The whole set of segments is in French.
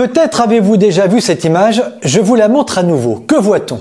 Peut-être avez-vous déjà vu cette image, je vous la montre à nouveau. Que voit-on?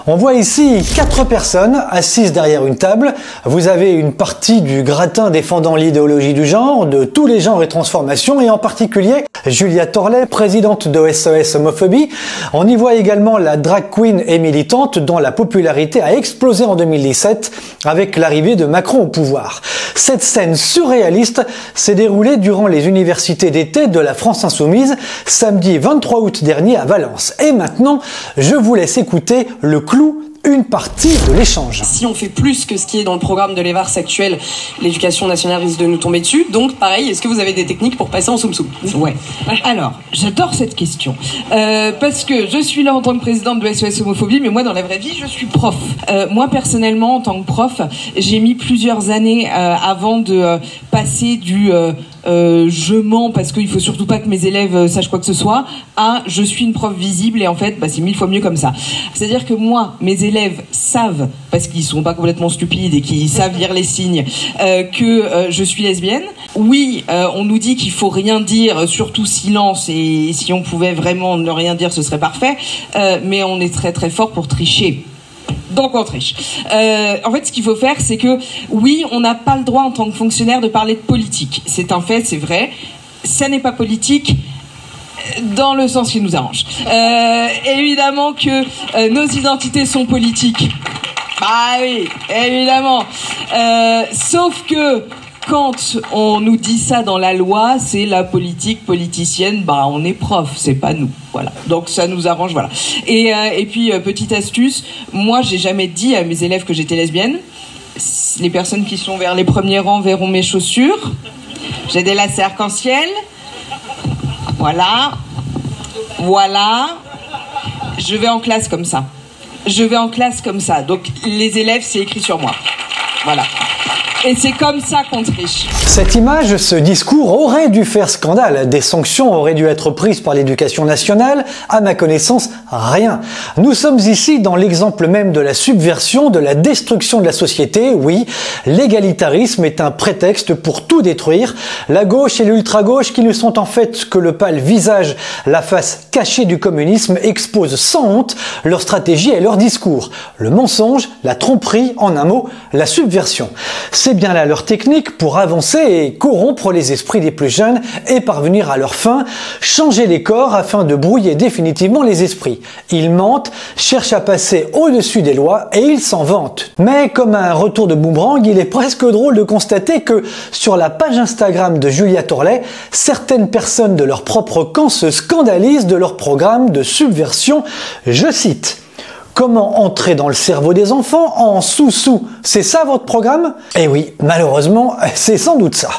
On voit ici 4 personnes assises derrière une table. Vous avez une partie du gratin défendant l'idéologie du genre, de tous les genres et transformations, et en particulier Julia Torlet, présidente de SOS Homophobie. On y voit également la drag queen et militante dont la popularité a explosé en 2017 avec l'arrivée de Macron au pouvoir. Cette scène surréaliste s'est déroulée durant les universités d'été de la France Insoumise, samedi 23 août dernier à Valence. Et maintenant, je vous laisse écouter le clou, une partie de l'échange. Si on fait plus que ce qui est dans le programme de l'EVARS actuel, l'éducation nationale risque de nous tomber dessus. Donc pareil, est-ce que vous avez des techniques pour passer en soum-soum? Ouais. Alors, j'adore cette question. Parce que je suis là en tant que présidente de SOS Homophobie, mais moi dans la vraie vie, je suis prof. Moi personnellement, en tant que prof, j'ai mis plusieurs années avant de passer du je mens parce qu'il faut surtout pas que mes élèves sachent quoi que ce soit, à je suis une prof visible, et en fait c'est 1000 fois mieux comme ça. C'est-à-dire que moi, mes élèves savent, parce qu'ils sont pas complètement stupides et qu'ils savent lire les signes, que je suis lesbienne. Oui, on nous dit qu'il faut rien dire, surtout silence, et si on pouvait vraiment ne rien dire, ce serait parfait, mais on est très très fort pour tricher. Donc on triche. En fait, ce qu'il faut faire, c'est que, oui, on n'a pas le droit en tant que fonctionnaire de parler de politique. C'est un fait, c'est vrai. Ça n'est pas politique dans le sens qui nous arrange. Évidemment que nos identités sont politiques. Bah oui, évidemment. Sauf que quand on nous dit ça dans la loi, c'est la politique politicienne, bah on est prof, c'est pas nous. Voilà. Donc ça nous arrange, voilà. Et puis petite astuce, moi j'ai jamais dit à mes élèves que j'étais lesbienne. Les personnes qui sont vers les premiers rangs verront mes chaussures. J'ai des lacets arc-en-ciel. Voilà. Voilà. Je vais en classe comme ça. Je vais en classe comme ça. Donc les élèves, c'est écrit sur moi. Voilà. Et c'est comme ça qu'on triche. Cette image, ce discours aurait dû faire scandale. Des sanctions auraient dû être prises par l'éducation nationale. À ma connaissance, rien. Nous sommes ici dans l'exemple même de la subversion, de la destruction de la société. Oui, l'égalitarisme est un prétexte pour tout détruire. La gauche et l'ultra-gauche, qui ne sont en fait que le pâle visage, la face cachée du communisme, exposent sans honte leur stratégie et leur discours. Le mensonge, la tromperie, en un mot, la subversion. C'est bien là leur technique pour avancer et corrompre les esprits des plus jeunes et parvenir à leur fin, changer les corps afin de brouiller définitivement les esprits. Ils mentent, cherchent à passer au-dessus des lois et ils s'en vantent. Mais comme un retour de boomerang, il est presque drôle de constater que sur la page Instagram de Julia Torlet, certaines personnes de leur propre camp se scandalisent de leur programme de subversion. Je cite: comment entrer dans le cerveau des enfants en sous-sous? C'est ça votre programme? Eh oui, malheureusement, c'est sans doute ça.